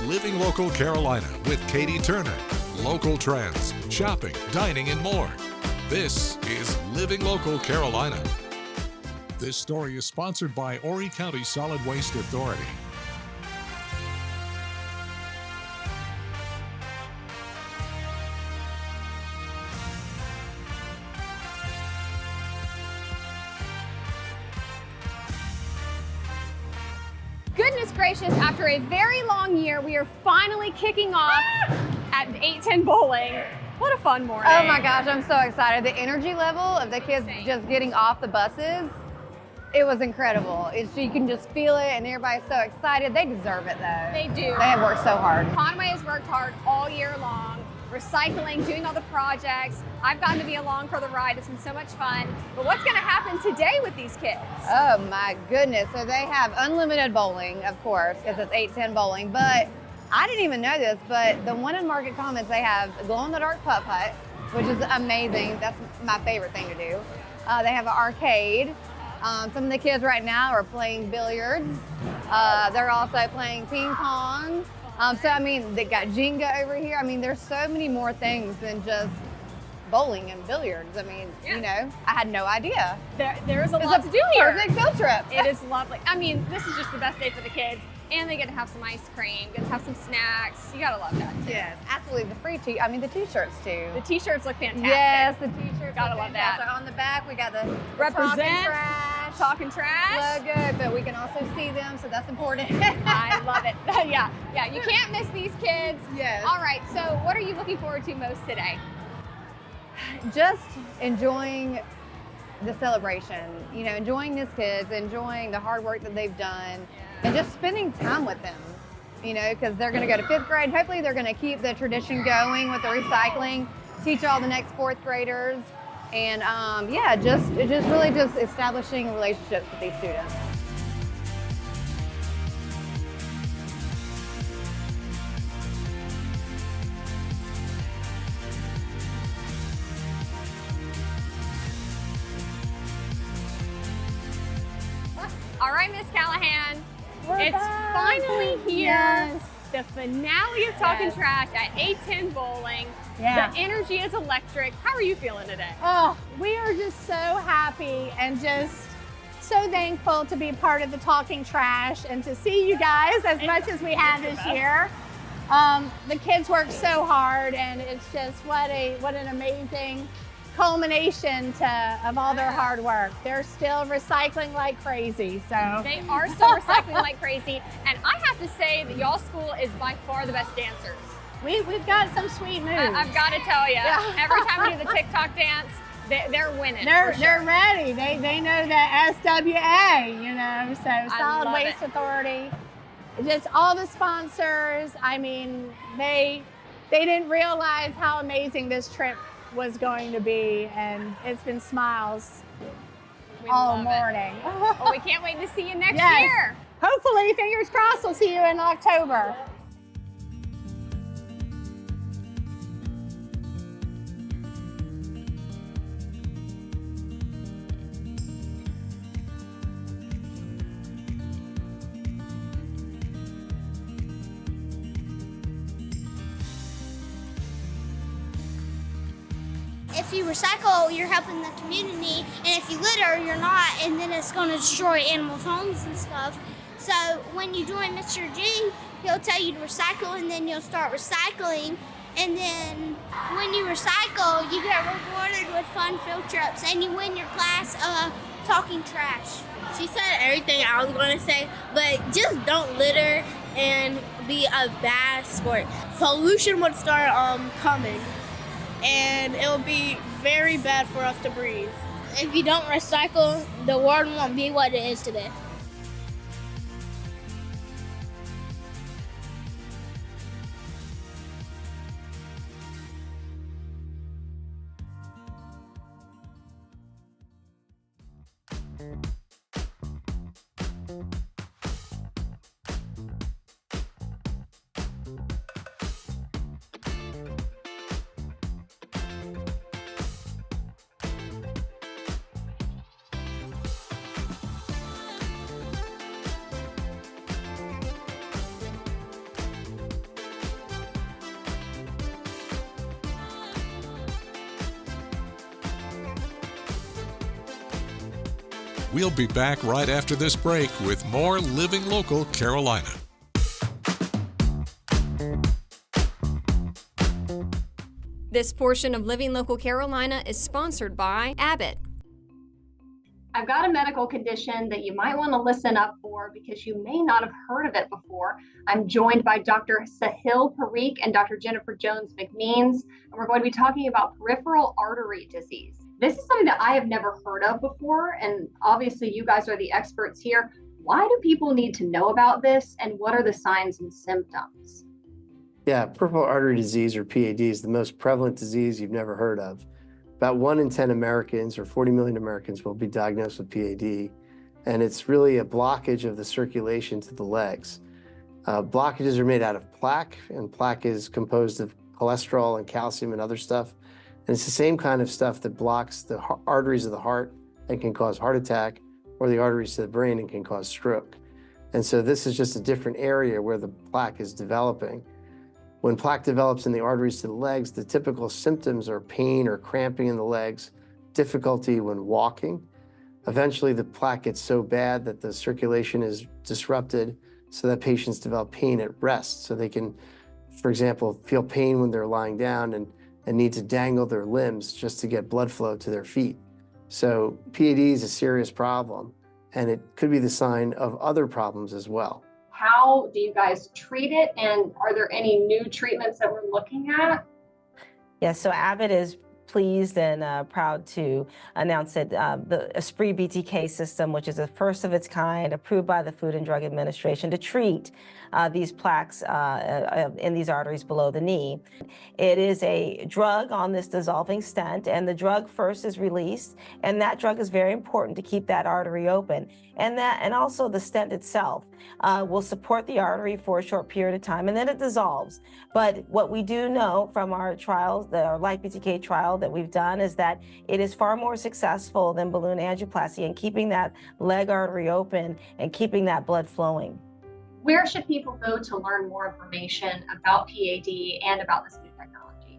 Living Local Carolina with Katie Turner. Local trends, shopping, dining, and more. This is Living Local Carolina. This story is sponsored by Horry County Solid Waste Authority. Goodness gracious, after a very long year, we are finally kicking off at 810 Bowling. What a fun morning. Oh my gosh, I'm so excited. The energy level of the kids just getting off the buses, it was incredible. You can just feel it, and everybody's so excited. They deserve it though. They do. They have worked so hard. Conway has worked hard all year long, recycling, doing all the projects. I've gotten to be along for the ride. It's been so much fun. But what's going to happen today with these kids? Oh my goodness. So they have unlimited bowling, of course, because it's 810 Bowling. But I didn't even know this, but the one in Market Commons, they have glow-in-the-dark putt-putt, which is amazing. That's my favorite thing to do. They have an arcade. Some of the kids right now are playing billiards. They're also playing ping pong. So, I mean, they got Jenga over here. I mean, there's so many more things than just bowling and billiards. I mean, you know, I had no idea. There is a lot to do here. Perfect field trip. It is lovely. I mean, this is just the best day for the kids. And they get to have some ice cream, get to have some snacks. You gotta love that too. Yes, absolutely. The t-shirts too. The t-shirts look fantastic. Yes, the t-shirts. Gotta love that. So on the back, we got the Represent, Talking talking trash. logo, but we can also see them, so that's important. I love it. Yeah, you can't miss these kids. Yes. All right, so what are you looking forward to most today? Just enjoying the celebration, you know, enjoying these kids, enjoying the hard work that they've done, and just spending time with them, you know, because they're going to go to 5th grade. Hopefully they're going to keep the tradition going with the recycling, teach all the next 4th graders, and just really establishing relationships with these students. All right, Miss Callahan, it's back. finally here. Yes. The finale of Talking Yes. Trash at 810 Bowling. Yeah. The energy is electric. How are you feeling today? Oh, we are just so happy and just so thankful to be part of the Talking Trash and to see you guys as much as we have this year. The kids work so hard, and it's just what an amazing culmination of all their hard work. They're still recycling like crazy. So They are still recycling like crazy. And I have to say that y'all's school is by far the best dancers. we've got some sweet moves. I've got to tell you, Yeah. every time we do the TikTok dance, they're winning. They're for sure. ready. They know the SWA, you know, so Solid love Waste it. Authority. Just all the sponsors. I mean, they didn't realize how amazing this trip was going to be, and it's been smiles We all love it. morning. Well, we can't wait to see you next Yes. year. Hopefully, fingers crossed, we'll see you in October. If you recycle, you're helping the community, and if you litter, you're not, and then it's going to destroy animals' homes and stuff. So when you join Mr. G, he'll tell you to recycle, and then you'll start recycling. And then when you recycle, you get rewarded with fun field trips, and you win your class Talking Trash. She said everything I was going to say, but just don't litter and be a bad sport. Pollution would start coming, and it will be very bad for us to breathe. If you don't recycle, the world won't be what it is today. We'll be back right after this break with more Living Local Carolina. This portion of Living Local Carolina is sponsored by Abbott. I've got a medical condition that you might want to listen up for because you may not have heard of it before. I'm joined by Dr. Sahil Parikh and Dr. Jennifer Jones McMeans, and we're going to be talking about peripheral artery disease. This is something that I have never heard of before, and obviously you guys are the experts here. Why do people need to know about this, and what are the signs and symptoms? Yeah, peripheral artery disease, or PAD, is the most prevalent disease you've never heard of. About 1 in 10 Americans, or 40 million Americans, will be diagnosed with PAD, and it's really a blockage of the circulation to the legs. Blockages are made out of plaque, and plaque is composed of cholesterol and calcium and other stuff. And it's the same kind of stuff that blocks the arteries of the heart and can cause heart attack, or the arteries to the brain and can cause stroke. And so this is just a different area where the plaque is developing. When plaque develops in the arteries to the legs, the typical symptoms are pain or cramping in the legs, difficulty when walking. Eventually, the plaque gets so bad that the circulation is disrupted so that patients develop pain at rest. So they can, for example, feel pain when they're lying down and need to dangle their limbs just to get blood flow to their feet. So PAD is a serious problem, and it could be the sign of other problems as well. How do you guys treat it, and are there any new treatments that we're looking at? Yes, so Abbott is pleased and proud to announce that the Esprit BTK system, which is the first of its kind, approved by the Food and Drug Administration to treat these plaques in these arteries below the knee. It is a drug on this dissolving stent, and the drug first is released, and that drug is very important to keep that artery open. And also the stent itself will support the artery for a short period of time, and then it dissolves. But what we do know from our trials, our Life BTK trial that we've done, is that it is far more successful than balloon angioplasty in keeping that leg artery open and keeping that blood flowing. Where should people go to learn more information about PAD and about this new technology?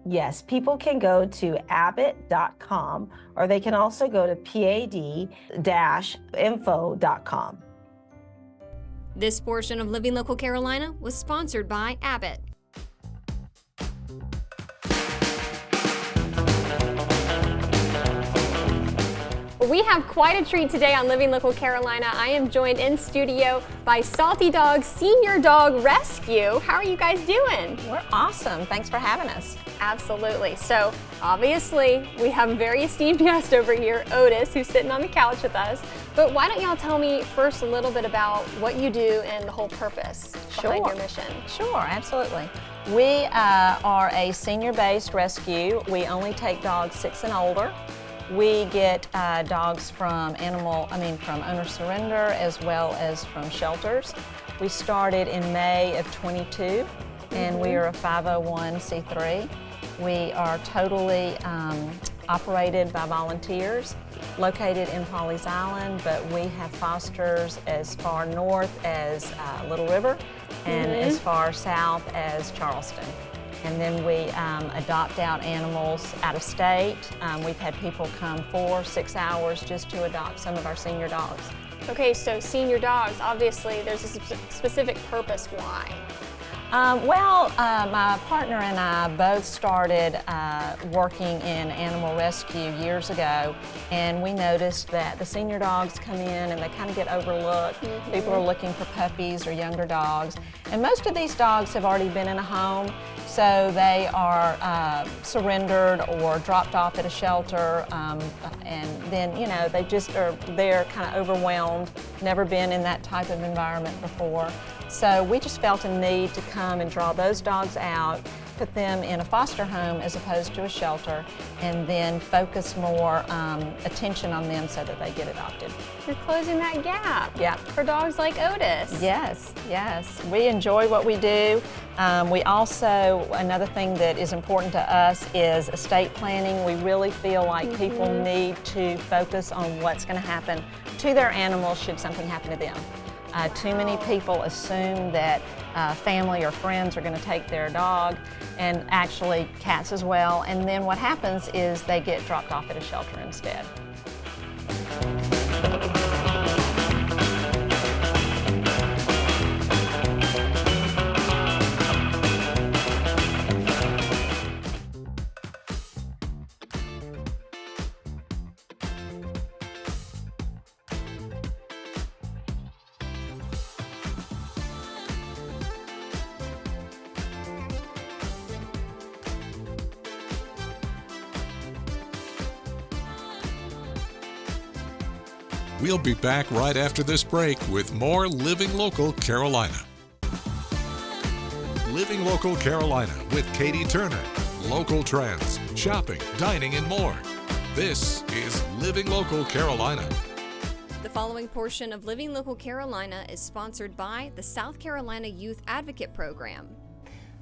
Yes, people can go to abbott.com, or they can also go to pad-info.com. This portion of Living Local Carolina was sponsored by Abbott. We have quite a treat today on Living Local Carolina. I am joined in studio by Salty Dog Senior Dog Rescue. How are you guys doing? We're awesome. Thanks for having us. Absolutely. So obviously we have a very esteemed guest over here, Otis, who's sitting on the couch with us. But why don't y'all tell me first a little bit about what you do and the whole purpose behind your mission? Sure, absolutely. We are a senior-based rescue. We only take dogs 6 and older. We get dogs from owner surrender as well as from shelters. We started in May of 22, and we are a 501c3. We are totally operated by volunteers, located in Pawleys Island, but we have fosters as far north as Little River and as far south as Charleston. And then we adopt out animals out of state. We've had people come 4-6 hours just to adopt some of our senior dogs. Okay, so senior dogs, obviously there's a specific purpose why. My partner and I both started working in animal rescue years ago, and we noticed that the senior dogs come in and they kind of get overlooked. People are looking for puppies or younger dogs, and most of these dogs have already been in a home, so they are surrendered or dropped off at a shelter, and then they just are there kind of overwhelmed, never been in that type of environment before. So we just felt a need to come and draw those dogs out, put them in a foster home as opposed to a shelter, and then focus more attention on them so that they get adopted. You're closing that gap for dogs like Otis. Yes. We enjoy what we do. We also, another thing that is important to us is estate planning. We really feel like people need to focus on what's going to happen to their animals should something happen to them. Too many people assume that family or friends are going to take their dog, and actually cats as well, and then what happens is they get dropped off at a shelter instead. We'll be back right after this break with more Living Local Carolina. Living Local Carolina with Katie Turner. Local trends, shopping, dining, and more. This is Living Local Carolina. The following portion of Living Local Carolina is sponsored by the South Carolina Youth Advocate Program.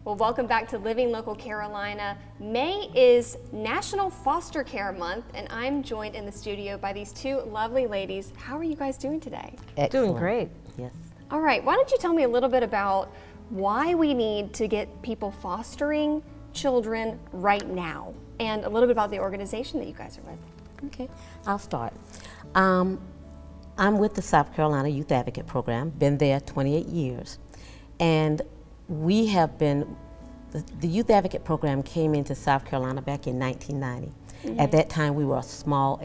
Well, welcome back to Living Local Carolina. May is National Foster Care Month, and I'm joined in the studio by these two lovely ladies. How are you guys doing today? Excellent. Doing great. Yes. All right, why don't you tell me a little bit about why we need to get people fostering children right now, and a little bit about the organization that you guys are with. Okay, I'll start. I'm with the South Carolina Youth Advocate Program, been there 28 years, and we have been, the Youth Advocate Program came into South Carolina back in 1990. At that time, we were a small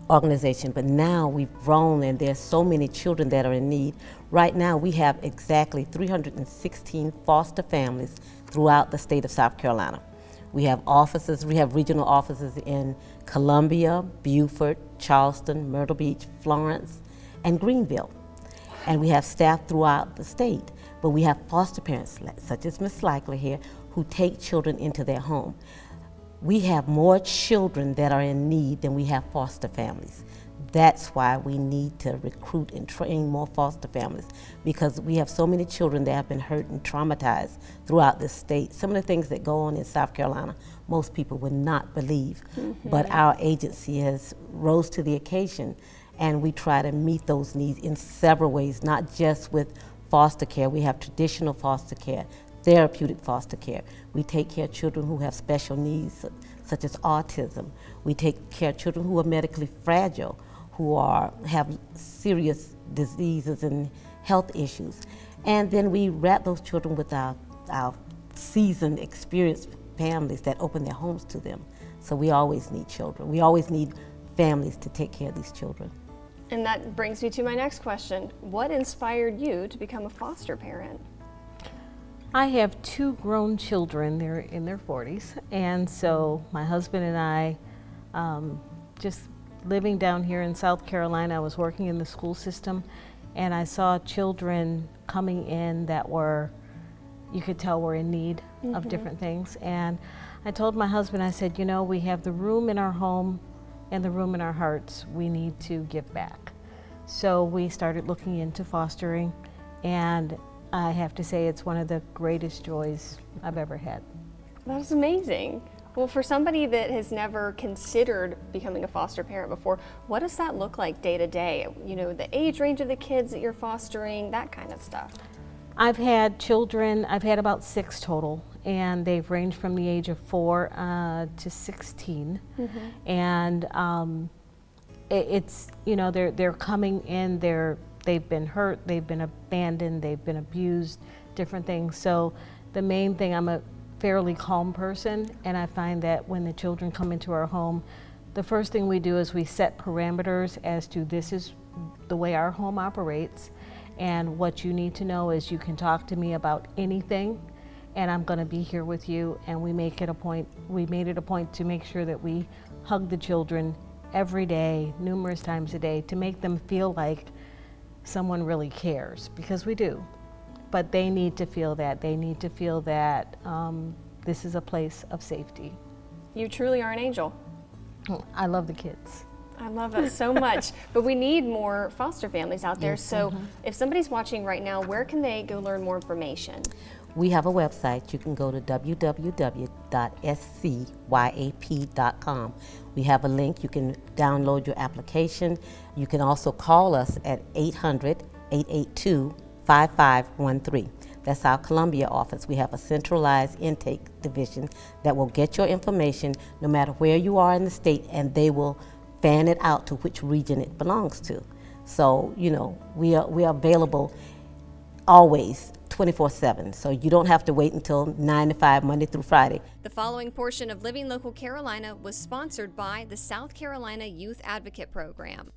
organization, but now we've grown and there's so many children that are in need. Right now, we have exactly 316 foster families throughout the state of South Carolina. We have offices, we have regional offices in Columbia, Beaufort, Charleston, Myrtle Beach, Florence, and Greenville. And we have staff throughout the state. But we have foster parents, such as Ms. Likely here, who take children into their home. We have more children that are in need than we have foster families. That's why we need to recruit and train more foster families, because we have so many children that have been hurt and traumatized throughout the state. Some of the things that go on in South Carolina, most people would not believe, but our agency has rose to the occasion, and we try to meet those needs in several ways, not just with foster care. We have traditional foster care, therapeutic foster care. We take care of children who have special needs, such as autism. We take care of children who are medically fragile, who have serious diseases and health issues. And then we wrap those children with our seasoned, experienced families that open their homes to them. So we always need children. We always need families to take care of these children. And that brings me to my next question. What inspired you to become a foster parent? I have two grown children. They're in their 40s. And so my husband and I, just living down here in South Carolina, I was working in the school system, and I saw children coming in that were, you could tell were in need of different things. And I told my husband, I said, you know, we have the room in our home and the room in our hearts. We need to give back. So we started looking into fostering, and I have to say it's one of the greatest joys I've ever had. That's amazing. Well, for somebody that has never considered becoming a foster parent before, what does that look like day to day? You know, the age range of the kids that you're fostering, that kind of stuff. I've had children, I've had about 6 total, and they've ranged from the age of 4 to 16. And it's, you know, they're coming in, they've been hurt, they've been abandoned, they've been abused, different things. So the main thing, I'm a fairly calm person, and I find that when the children come into our home, the first thing we do is we set parameters as to this is the way our home operates, and what you need to know is you can talk to me about anything, and I'm going to be here with you. And we made it a point to make sure that we hug the children every day, numerous times a day, to make them feel like someone really cares, because we do. But they need to feel that. They need to feel that this is a place of safety. You truly are an angel. I love the kids. I love that so much. But we need more foster families out there. So if somebody's watching right now, where can they go learn more information? We have a website. You can go to www.scyap.com. We have a link. You can download your application. You can also call us at 800-882-5513. That's our Columbia office. We have a centralized intake division that will get your information no matter where you are in the state, and they will fan it out to which region it belongs to. So, you know, we are available always 24/7. So you don't have to wait until 9 to 5, Monday through Friday. The following portion of Living Local Carolina was sponsored by the South Carolina Youth Advocate Program.